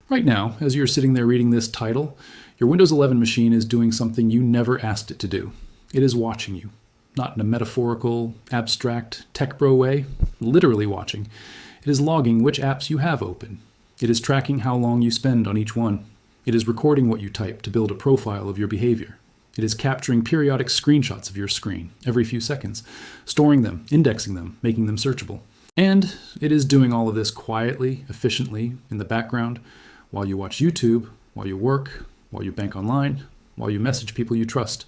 Right now, as you're sitting there reading this title, your Windows 11 machine is doing something you never asked it to do. It is watching you. Not in a metaphorical, abstract, tech bro way, literally watching. It is logging which apps you have open. It is tracking how long you spend on each one. It is recording what you type to build a profile of your behavior. It is capturing periodic screenshots of your screen every few seconds, storing them, indexing them, making them searchable. And it is doing all of this quietly, efficiently, in the background, while you watch YouTube, while you work, while you bank online, while you message people you trust.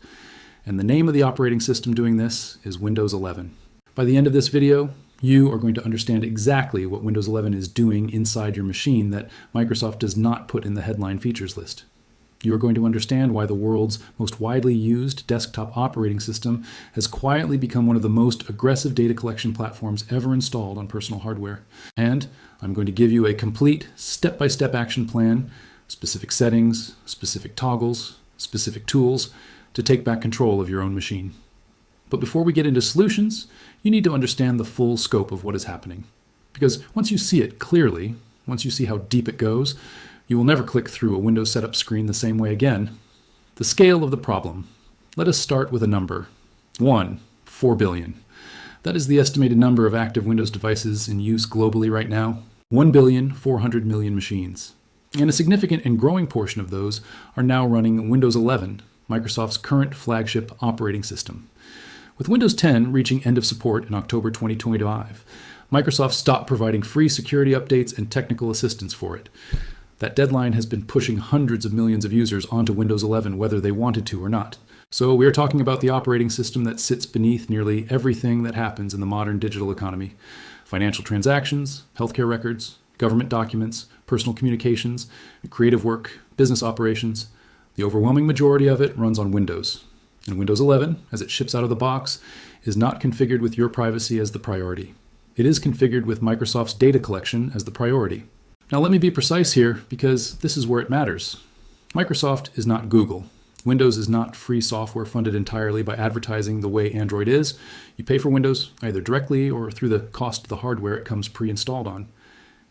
And the name of the operating system doing this is Windows 11. By the end of this video, you are going to understand exactly what Windows 11 is doing inside your machine that Microsoft does not put in the headline features list. You are going to understand why the world's most widely used desktop operating system has quietly become one of the most aggressive data collection platforms ever installed on personal hardware. And I'm going to give you a complete step-by-step action plan, specific settings, specific toggles, specific tools to take back control of your own machine. But before we get into solutions, you need to understand the full scope of what is happening. Because once you see it clearly, once you see how deep it goes, you will never click through a Windows setup screen the same way again. The scale of the problem. Let us start with a number. 4 billion. That is the estimated number of active Windows devices in use globally right now. 1,400,000,000 machines. And a significant and growing portion of those are now running Windows 11, Microsoft's current flagship operating system. With Windows 10 reaching end of support in October 2025, Microsoft stopped providing free security updates and technical assistance for it. That deadline has been pushing hundreds of millions of users onto Windows 11 whether they wanted to or not. So we are talking about the operating system that sits beneath nearly everything that happens in the modern digital economy. Financial transactions, healthcare records, government documents, personal communications, creative work, business operations. The overwhelming majority of it runs on Windows. And Windows 11, as it ships out of the box, is not configured with your privacy as the priority. It is configured with Microsoft's data collection as the priority. Now let me be precise here, because this is where it matters. Microsoft is not Google. Windows is not free software funded entirely by advertising the way Android is. You pay for Windows either directly or through the cost of the hardware it comes pre-installed on.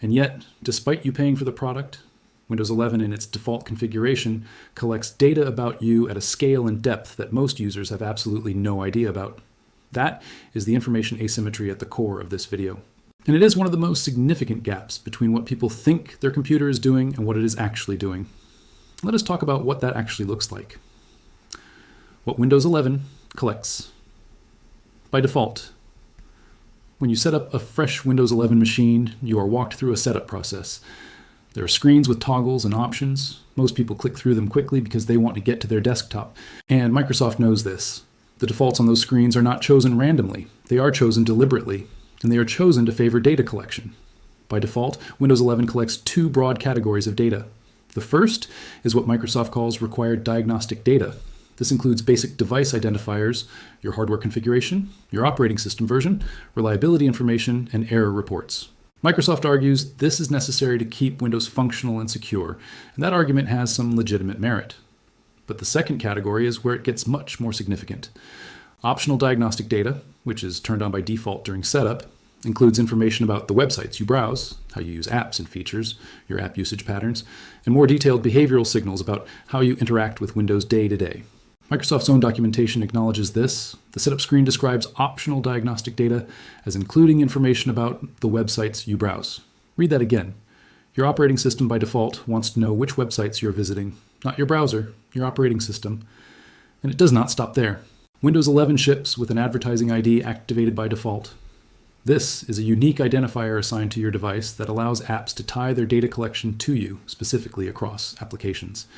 And yet, despite you paying for the product, Windows 11 in its default configuration collects data about you at a scale and depth that most users have absolutely no idea about. That is the information asymmetry at the core of this video. And it is one of the most significant gaps between what people think their computer is doing and what it is actually doing. Let us talk about what that actually looks like. What Windows 11 collects. By default, when you set up a fresh Windows 11 machine, you are walked through a setup process. There are screens with toggles and options. Most people click through them quickly because they want to get to their desktop. And Microsoft knows this. The defaults on those screens are not chosen randomly. They are chosen deliberately. And they are chosen to favor data collection. By default, Windows 11 collects two broad categories of data. The first is what Microsoft calls required diagnostic data. This includes basic device identifiers, your hardware configuration, your operating system version, reliability information, and error reports. Microsoft argues this is necessary to keep Windows functional and secure, and that argument has some legitimate merit. But the second category is where it gets much more significant. Optional diagnostic data, which is turned on by default during setup, includes information about the websites you browse, how you use apps and features, your app usage patterns, and more detailed behavioral signals about how you interact with Windows day to day. Microsoft's own documentation acknowledges this. The setup screen describes optional diagnostic data as including information about the websites you browse. Read that again. Your operating system by default wants to know which websites you're visiting, not your browser, your operating system. And it does not stop there. Windows 11 ships with an advertising ID activated by default. This is a unique identifier assigned to your device that allows apps to tie their data collection to you, specifically across applications.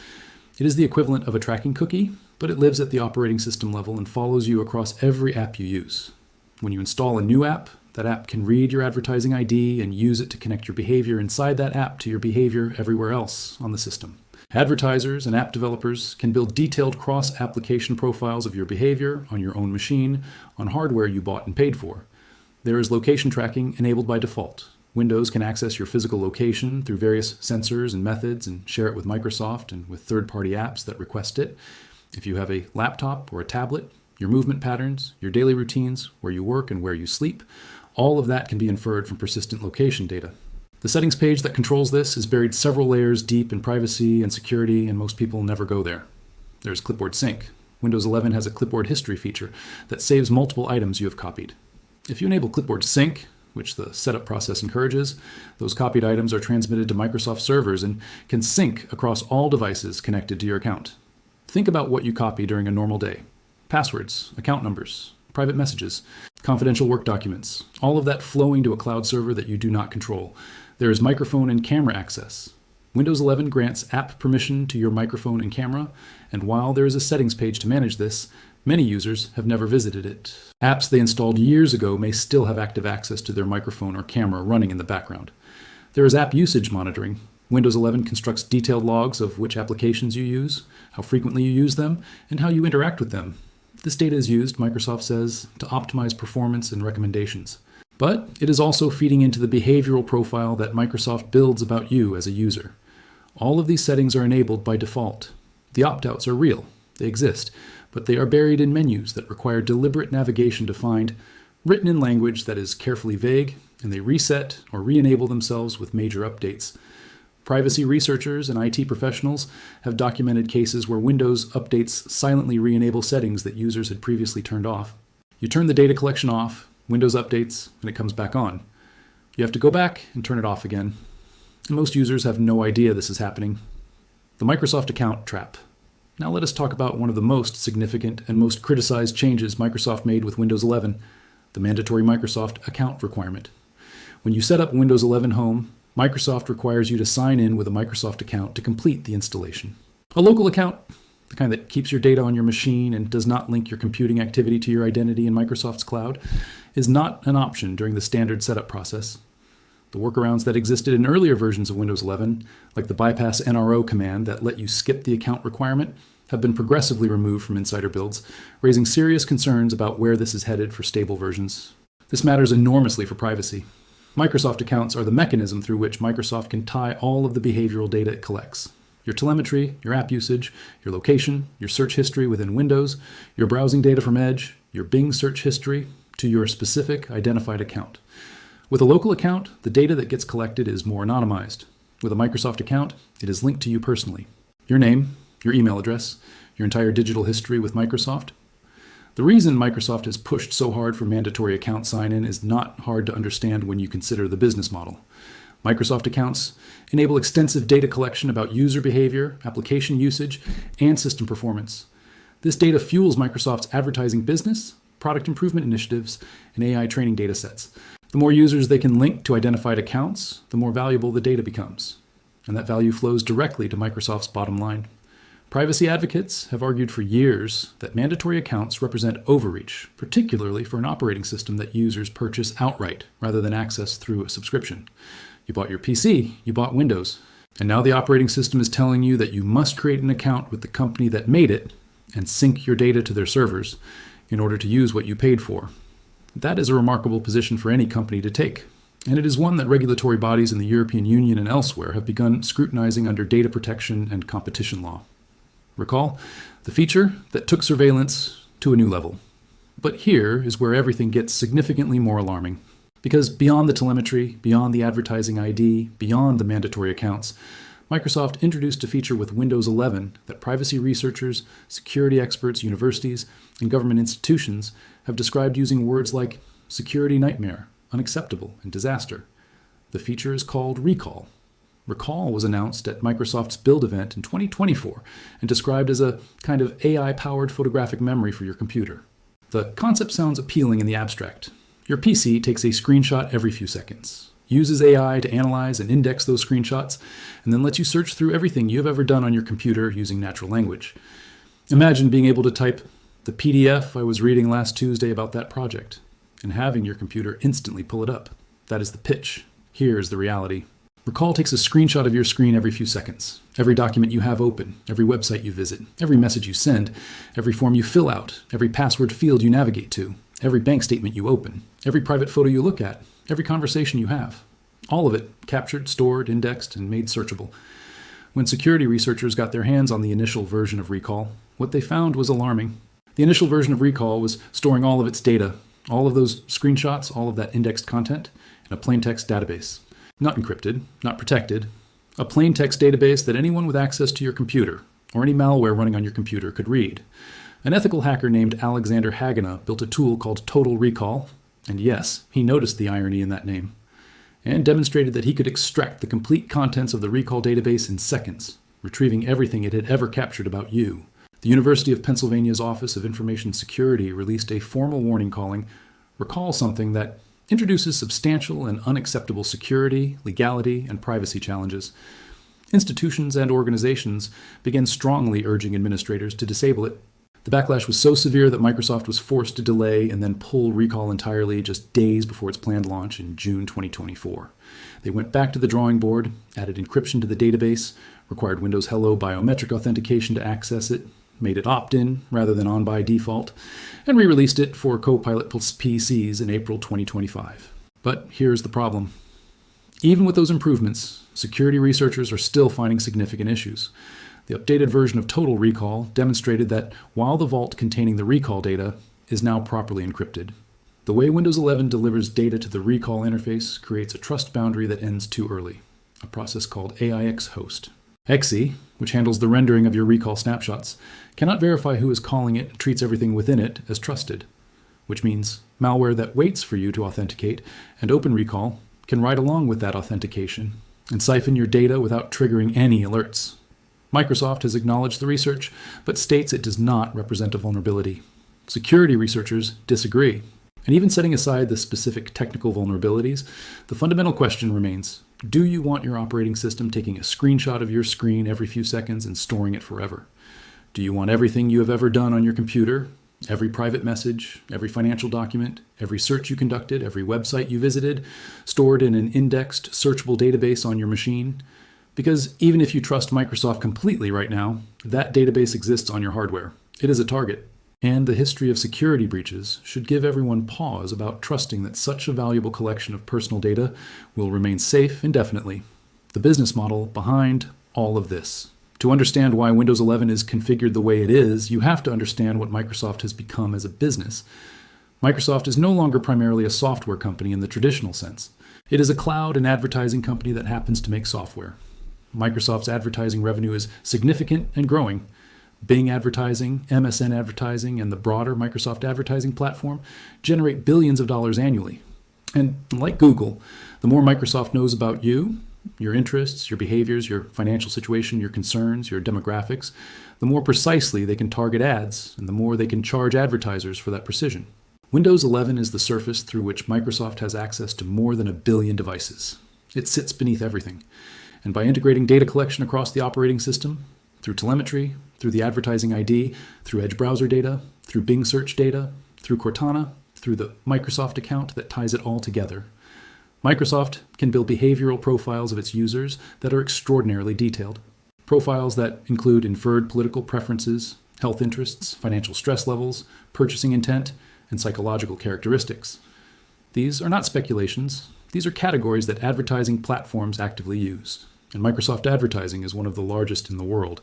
It is the equivalent of a tracking cookie, but it lives at the operating system level and follows you across every app you use. When you install a new app, that app can read your advertising ID and use it to connect your behavior inside that app to your behavior everywhere else on the system. Advertisers and app developers can build detailed cross-application profiles of your behavior on your own machine, on hardware you bought and paid for. There is location tracking enabled by default. Windows can access your physical location through various sensors and methods and share it with Microsoft and with third-party apps that request it. If you have a laptop or a tablet, your movement patterns, your daily routines, where you work and where you sleep, all of that can be inferred from persistent location data. The settings page that controls this is buried several layers deep in privacy and security, and most people never go there. There's Clipboard Sync. Windows 11 has a clipboard history feature that saves multiple items you have copied. If you enable Clipboard Sync, which the setup process encourages, those copied items are transmitted to Microsoft servers and can sync across all devices connected to your account. Think about what you copy during a normal day. Passwords, account numbers, private messages, confidential work documents, all of that flowing to a cloud server that you do not control. There is microphone and camera access. Windows 11 grants app permission to your microphone and camera, and while there is a settings page to manage this, many users have never visited it. Apps they installed years ago may still have active access to their microphone or camera running in the background. There is app usage monitoring. Windows 11 constructs detailed logs of which applications you use, how frequently you use them, and how you interact with them. This data is used, Microsoft says, to optimize performance and recommendations. But it is also feeding into the behavioral profile that Microsoft builds about you as a user. All of these settings are enabled by default. The opt-outs are real. They exist, but they are buried in menus that require deliberate navigation to find, written in language that is carefully vague, and they reset or re-enable themselves with major updates. Privacy researchers and IT professionals have documented cases where Windows updates silently re-enable settings that users had previously turned off. You turn the data collection off, Windows updates, and it comes back on. You have to go back and turn it off again. And most users have no idea this is happening. The Microsoft account trap. Now let us talk about one of the most significant and most criticized changes Microsoft made with Windows 11, the mandatory Microsoft account requirement. When you set up Windows 11 Home, Microsoft requires you to sign in with a Microsoft account to complete the installation. A local account, the kind that keeps your data on your machine and does not link your computing activity to your identity in Microsoft's cloud, is not an option during the standard setup process. The workarounds that existed in earlier versions of Windows 11, like the bypass NRO command that let you skip the account requirement, have been progressively removed from insider builds, raising serious concerns about where this is headed for stable versions. This matters enormously for privacy. Microsoft accounts are the mechanism through which Microsoft can tie all of the behavioral data it collects. Your telemetry, your app usage, your location, your search history within Windows, your browsing data from Edge, your Bing search history, to your specific identified account. With a local account, the data that gets collected is more anonymized. With a Microsoft account, it is linked to you personally. Your name, your email address, your entire digital history with Microsoft. The reason Microsoft has pushed so hard for mandatory account sign-in is not hard to understand when you consider the business model. Microsoft accounts enable extensive data collection about user behavior, application usage, and system performance. This data fuels Microsoft's advertising business, product improvement initiatives, and AI training data sets. The more users they can link to identified accounts, the more valuable the data becomes. And that value flows directly to Microsoft's bottom line. Privacy advocates have argued for years that mandatory accounts represent overreach, particularly for an operating system that users purchase outright rather than access through a subscription. You bought your PC, you bought Windows, and now the operating system is telling you that you must create an account with the company that made it and sync your data to their servers in order to use what you paid for. That is a remarkable position for any company to take, and it is one that regulatory bodies in the European Union and elsewhere have begun scrutinizing under data protection and competition law. Recall the feature that took surveillance to a new level. But here is where everything gets significantly more alarming. Because beyond the telemetry, beyond the advertising ID, beyond the mandatory accounts, Microsoft introduced a feature with Windows 11 that privacy researchers, security experts, universities, and government institutions have described using words like security nightmare, unacceptable, and disaster. The feature is called Recall. Recall was announced at Microsoft's Build event in 2024 and described as a kind of AI-powered photographic memory for your computer. The concept sounds appealing in the abstract. Your PC takes a screenshot every few seconds, uses AI to analyze and index those screenshots, and then lets you search through everything you have ever done on your computer using natural language. Imagine being able to type the PDF I was reading last Tuesday about that project, and having your computer instantly pull it up. That is the pitch. Here is the reality. Recall takes a screenshot of your screen every few seconds. Every document you have open, every website you visit, every message you send, every form you fill out, every password field you navigate to, every bank statement you open, every private photo you look at, every conversation you have. All of it captured, stored, indexed, and made searchable. When security researchers got their hands on the initial version of Recall, what they found was alarming. The initial version of Recall was storing all of its data, all of those screenshots, all of that indexed content, in a plain text database. Not encrypted, not protected. A plain text database that anyone with access to your computer, or any malware running on your computer, could read. An ethical hacker named Alexander Haganah built a tool called Total Recall, and yes, he noticed the irony in that name, and demonstrated that he could extract the complete contents of the recall database in seconds, retrieving everything it had ever captured about you. The University of Pennsylvania's Office of Information Security released a formal warning calling, "Recall something that introduces substantial and unacceptable security, legality, and privacy challenges." Institutions and organizations began strongly urging administrators to disable it. The backlash was so severe that Microsoft was forced to delay and then pull Recall entirely just days before its planned launch in June 2024. They went back to the drawing board, added encryption to the database, required Windows Hello biometric authentication to access it, made it opt-in rather than on by default, and re-released it for Copilot PCs in April 2025. But here's the problem. Even with those improvements, security researchers are still finding significant issues. The updated version of Total Recall demonstrated that while the vault containing the recall data is now properly encrypted, the way Windows 11 delivers data to the recall interface creates a trust boundary that ends too early, a process called AIX host. XE, which handles the rendering of your recall snapshots, cannot verify who is calling it and treats everything within it as trusted, which means malware that waits for you to authenticate and open recall can ride along with that authentication and siphon your data without triggering any alerts. Microsoft has acknowledged the research, but states it does not represent a vulnerability. Security researchers disagree. And even setting aside the specific technical vulnerabilities, the fundamental question remains, do you want your operating system taking a screenshot of your screen every few seconds and storing it forever? Do you want everything you have ever done on your computer, every private message, every financial document, every search you conducted, every website you visited, stored in an indexed, searchable database on your machine? Because even if you trust Microsoft completely right now, that database exists on your hardware. It is a target. And the history of security breaches should give everyone pause about trusting that such a valuable collection of personal data will remain safe indefinitely. The business model behind all of this. To understand why Windows 11 is configured the way it is, you have to understand what Microsoft has become as a business. Microsoft is no longer primarily a software company in the traditional sense. It is a cloud and advertising company that happens to make software. Microsoft's advertising revenue is significant and growing. Bing advertising, MSN advertising, and the broader Microsoft advertising platform generate billions of dollars annually. And like Google, the more Microsoft knows about you, your interests, your behaviors, your financial situation, your concerns, your demographics, the more precisely they can target ads, and the more they can charge advertisers for that precision. Windows 11 is the surface through which Microsoft has access to more than 1 billion devices. It sits beneath everything. And by integrating data collection across the operating system, through telemetry, through the advertising ID, through Edge browser data, through Bing search data, through Cortana, through the Microsoft account that ties it all together, Microsoft can build behavioral profiles of its users that are extraordinarily detailed. Profiles that include inferred political preferences, health interests, financial stress levels, purchasing intent, and psychological characteristics. These are not speculations. These are categories that advertising platforms actively use. And Microsoft Advertising is one of the largest in the world.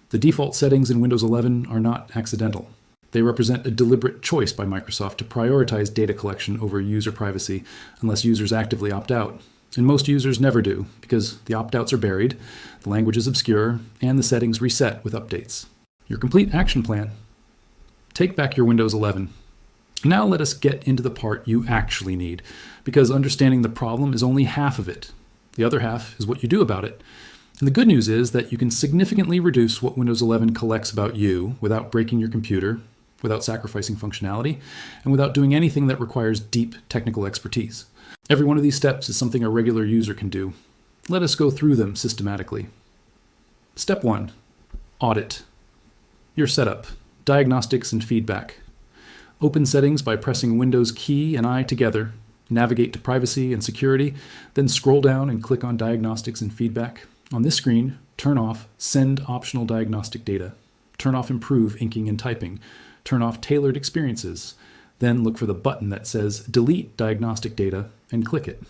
The default settings in Windows 11 are not accidental. They represent a deliberate choice by Microsoft to prioritize data collection over user privacy unless users actively opt out. And most users never do, because the opt-outs are buried, the language is obscure, and the settings reset with updates. Your complete action plan. Take back your Windows 11. Now let us get into the part you actually need, because understanding the problem is only half of it. The other half is what you do about it. And the good news is that you can significantly reduce what Windows 11 collects about you without breaking your computer, without sacrificing functionality, and without doing anything that requires deep technical expertise. Every one of these steps is something a regular user can do. Let us go through them systematically. Step 1. Audit. Your setup, diagnostics, and feedback. Open settings by pressing Windows key and I together. Navigate to privacy and security, then scroll down and click on diagnostics and feedback. On this screen, turn off send optional diagnostic data. Turn off improve inking and typing. Turn off tailored experiences. Then look for the button that says delete diagnostic data and click it.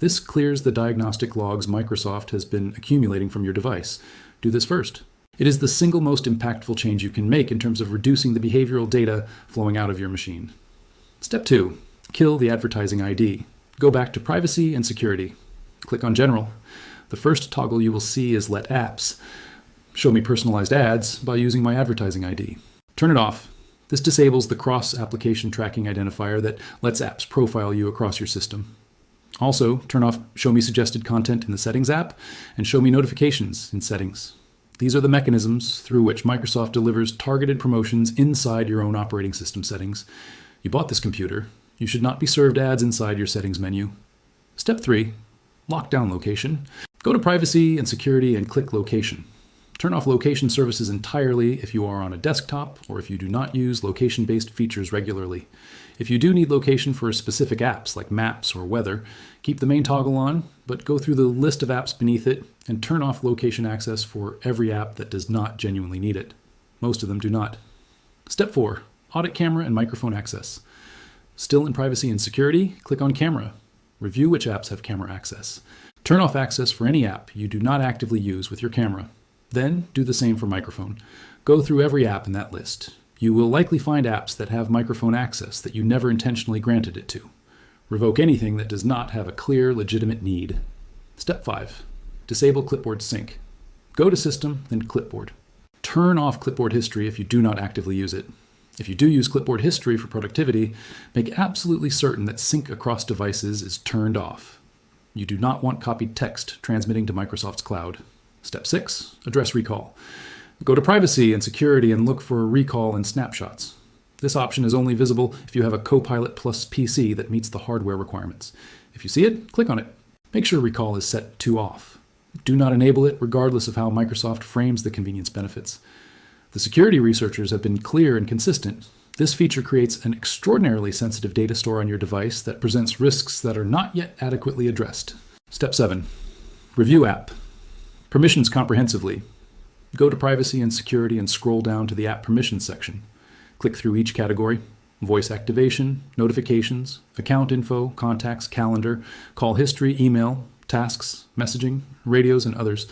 This clears the diagnostic logs Microsoft has been accumulating from your device. Do this first. It is the single most impactful change you can make in terms of reducing the behavioral data flowing out of your machine. Step 2. Kill the advertising ID. Go back to privacy and security. Click on General. The first toggle you will see is Let Apps show me personalized ads by using my advertising ID. Turn it off. This disables the cross-application tracking identifier that lets apps profile you across your system. Also, turn off Show Me Suggested Content in the Settings app and Show Me Notifications in Settings. These are the mechanisms through which Microsoft delivers targeted promotions inside your own operating system settings. You bought this computer. You should not be served ads inside your settings menu. Step 3. Lockdown location. Go to Privacy and Security and click Location. Turn off location services entirely if you are on a desktop or if you do not use location-based features regularly. If you do need location for specific apps like maps or weather, keep the main toggle on, but go through the list of apps beneath it and turn off location access for every app that does not genuinely need it. Most of them do not. Step 4. Audit camera and microphone access. Still in Privacy and Security, click on Camera. Review which apps have camera access. Turn off access for any app you do not actively use with your camera. Then do the same for microphone. Go through every app in that list. You will likely find apps that have microphone access that you never intentionally granted it to. Revoke anything that does not have a clear, legitimate need. Step 5. Disable clipboard sync. Go to System, then Clipboard. Turn off clipboard history if you do not actively use it. If you do use clipboard history for productivity, make absolutely certain that sync across devices is turned off. You do not want copied text transmitting to Microsoft's cloud. Step 6. Address recall. Go to Privacy and Security and look for recall and snapshots. This option is only visible if you have a Copilot Plus PC that meets the hardware requirements. If you see it, click on it. Make sure recall is set to off. Do not enable it regardless of how Microsoft frames the convenience benefits. The security researchers have been clear and consistent. This feature creates an extraordinarily sensitive data store on your device that presents risks that are not yet adequately addressed. Step 7. Review app. Permissions comprehensively. Go to Privacy and Security and scroll down to the App Permissions section. Click through each category: voice activation, notifications, account info, contacts, calendar, call history, email, tasks, messaging, radios, and others.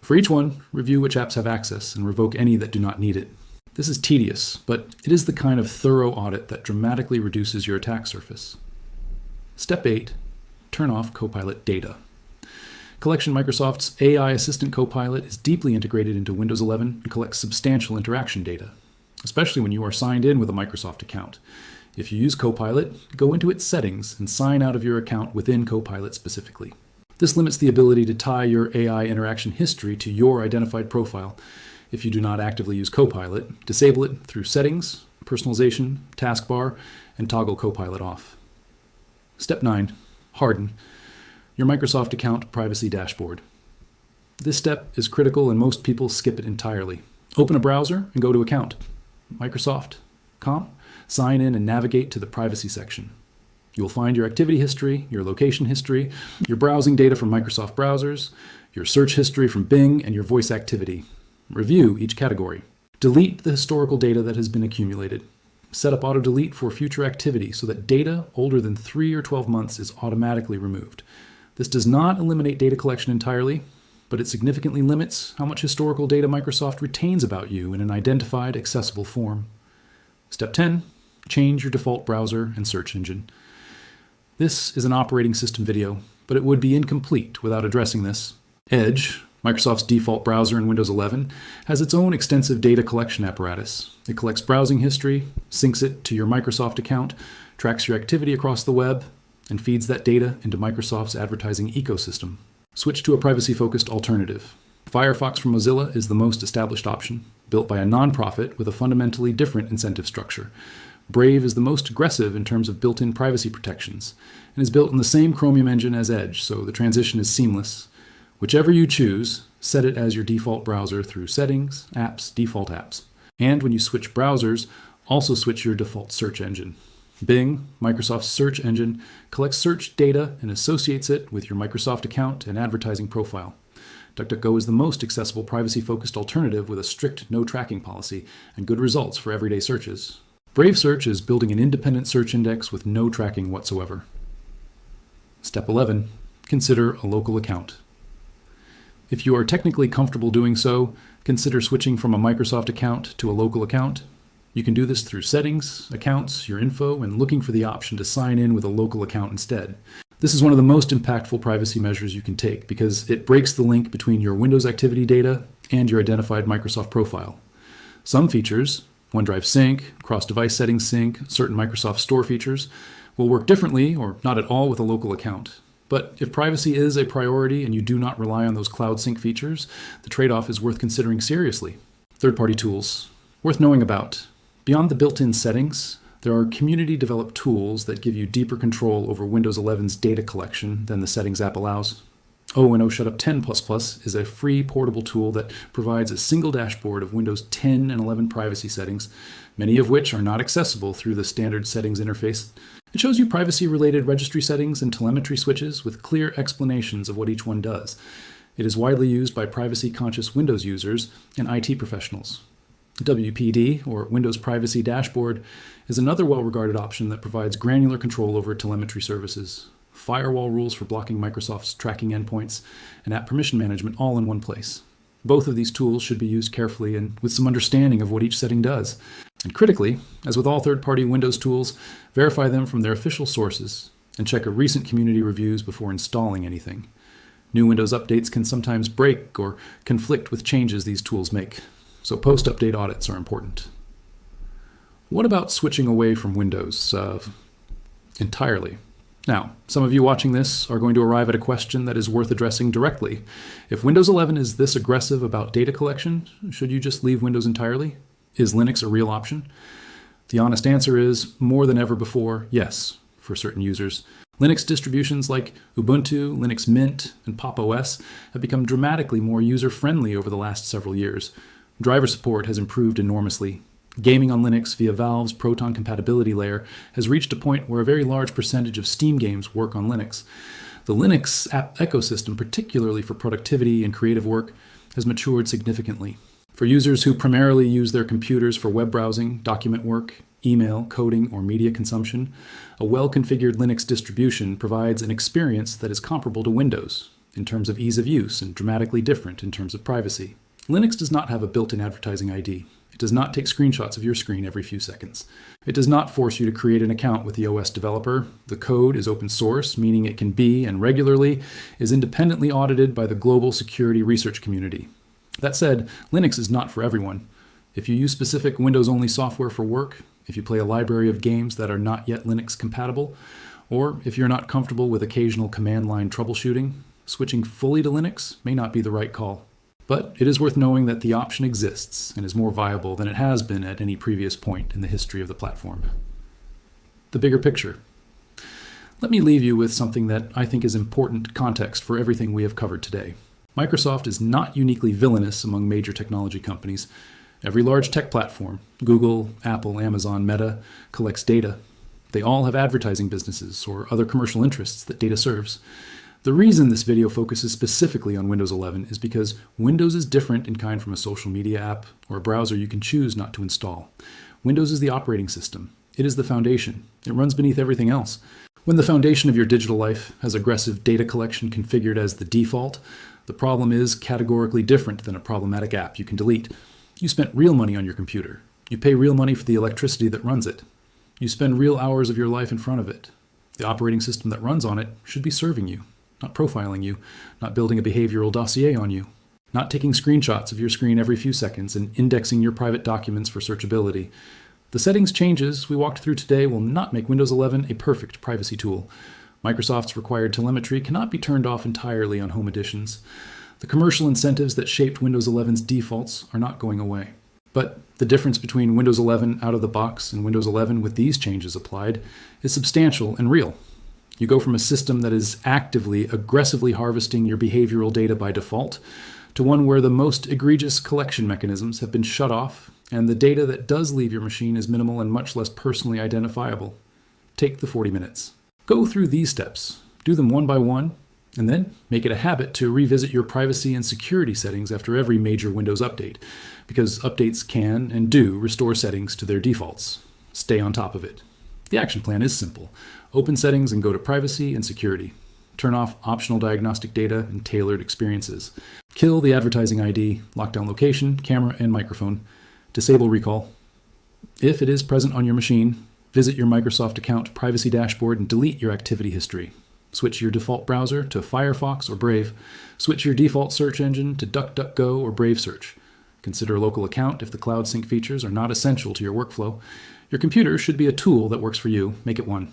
For each one, review which apps have access and revoke any that do not need it. This is tedious, but it is the kind of thorough audit that dramatically reduces your attack surface. Step 8. Turn off Copilot data. Collection Microsoft's AI Assistant Copilot is deeply integrated into Windows 11 and collects substantial interaction data, especially when you are signed in with a Microsoft account. If you use Copilot, go into its settings and sign out of your account within Copilot specifically. This limits the ability to tie your AI interaction history to your identified profile. If you do not actively use Copilot, disable it through Settings, Personalization, Taskbar, and toggle Copilot off. Step 9. Harden your Microsoft account privacy dashboard. This step is critical and most people skip it entirely. Open a browser and go to Account, Microsoft.com, sign in and navigate to the Privacy section. You will find your activity history, your location history, your browsing data from Microsoft browsers, your search history from Bing, and your voice activity. Review each category. Delete the historical data that has been accumulated. Set up auto-delete for future activity so that data older than 3 or 12 months is automatically removed. This does not eliminate data collection entirely, but it significantly limits how much historical data Microsoft retains about you in an identified, accessible form. Step 10. Change your default browser and search engine. This is an operating system video, but it would be incomplete without addressing this. Edge, Microsoft's default browser in Windows 11, has its own extensive data collection apparatus. It collects browsing history, syncs it to your Microsoft account, tracks your activity across the web, and feeds that data into Microsoft's advertising ecosystem. Switch to a privacy-focused alternative. Firefox from Mozilla is the most established option, built by a nonprofit with a fundamentally different incentive structure. Brave is the most aggressive in terms of built-in privacy protections, and is built in the same Chromium engine as Edge, so the transition is seamless. Whichever you choose, set it as your default browser through Settings, Apps, Default Apps. And when you switch browsers, also switch your default search engine. Bing, Microsoft's search engine, collects search data and associates it with your Microsoft account and advertising profile. DuckDuckGo is the most accessible privacy-focused alternative with a strict no-tracking policy and good results for everyday searches. Brave Search is building an independent search index with no tracking whatsoever. Step 11. Consider a local account. If you are technically comfortable doing so, consider switching from a Microsoft account to a local account. You can do this through Settings, Accounts, Your Info, and looking for the option to sign in with a local account instead. This is one of the most impactful privacy measures you can take because it breaks the link between your Windows activity data and your identified Microsoft profile. Some features, OneDrive Sync, cross-device settings sync, certain Microsoft Store features, will work differently or not at all with a local account. But if privacy is a priority and you do not rely on those cloud sync features, the trade-off is worth considering seriously. Third-party tools. Worth knowing about. Beyond the built-in settings, there are community-developed tools that give you deeper control over Windows 11's data collection than the Settings app allows. O&O Shutup 10++ is a free portable tool that provides a single dashboard of Windows 10 and 11 privacy settings, many of which are not accessible through the standard settings interface. It shows you privacy-related registry settings and telemetry switches with clear explanations of what each one does. It is widely used by privacy-conscious Windows users and IT professionals. WPD, or Windows Privacy Dashboard, is another well-regarded option that provides granular control over telemetry services, firewall rules for blocking Microsoft's tracking endpoints, and app permission management all in one place. Both of these tools should be used carefully and with some understanding of what each setting does. And critically, as with all third-party Windows tools, verify them from their official sources and check recent community reviews before installing anything. New Windows updates can sometimes break or conflict with changes these tools make, so post-update audits are important. What about switching away from Windows entirely? Now, some of you watching this are going to arrive at a question that is worth addressing directly. If Windows 11 is this aggressive about data collection, should you just leave Windows entirely? Is Linux a real option? The honest answer is, more than ever before, yes, for certain users. Linux distributions like Ubuntu, Linux Mint, and Pop! OS have become dramatically more user-friendly over the last several years. Driver support has improved enormously. Gaming on Linux via Valve's Proton compatibility layer has reached a point where a very large percentage of Steam games work on Linux. The Linux app ecosystem, particularly for productivity and creative work, has matured significantly. For users who primarily use their computers for web browsing, document work, email, coding, or media consumption, a well-configured Linux distribution provides an experience that is comparable to Windows in terms of ease of use and dramatically different in terms of privacy. Linux does not have a built-in advertising ID. It does not take screenshots of your screen every few seconds. It does not force you to create an account with the OS developer. The code is open source, meaning it can be, and regularly, is independently audited by the global security research community. That said, Linux is not for everyone. If you use specific Windows-only software for work, if you play a library of games that are not yet Linux compatible, or if you're not comfortable with occasional command line troubleshooting, switching fully to Linux may not be the right call. But it is worth knowing that the option exists and is more viable than it has been at any previous point in the history of the platform. The bigger picture. Let me leave you with something that I think is important context for everything we have covered today. Microsoft is not uniquely villainous among major technology companies. Every large tech platform, Google, Apple, Amazon, Meta, collects data. They all have advertising businesses or other commercial interests that data serves. The reason this video focuses specifically on Windows 11 is because Windows is different in kind from a social media app or a browser you can choose not to install. Windows is the operating system. It is the foundation. It runs beneath everything else. When the foundation of your digital life has aggressive data collection configured as the default, the problem is categorically different than a problematic app you can delete. You spent real money on your computer. You pay real money for the electricity that runs it. You spend real hours of your life in front of it. The operating system that runs on it should be serving you, not profiling you, not building a behavioral dossier on you, not taking screenshots of your screen every few seconds and indexing your private documents for searchability. The settings changes we walked through today will not make Windows 11 a perfect privacy tool. Microsoft's required telemetry cannot be turned off entirely on home editions. The commercial incentives that shaped Windows 11's defaults are not going away. But the difference between Windows 11 out of the box and Windows 11 with these changes applied is substantial and real. You go from a system that is actively, aggressively harvesting your behavioral data by default to one where the most egregious collection mechanisms have been shut off and the data that does leave your machine is minimal and much less personally identifiable. Take the 40 minutes. Go through these steps, do them one by one, and then make it a habit to revisit your privacy and security settings after every major Windows update, because updates can and do restore settings to their defaults. Stay on top of it. The action plan is simple. Open settings and go to privacy and security. Turn off optional diagnostic data and tailored experiences. Kill the advertising ID, lock down location, camera, and microphone. Disable recall. If it is present on your machine, visit your Microsoft account privacy dashboard and delete your activity history. Switch your default browser to Firefox or Brave. Switch your default search engine to DuckDuckGo or Brave Search. Consider a local account if the cloud sync features are not essential to your workflow. Your computer should be a tool that works for you. Make it one.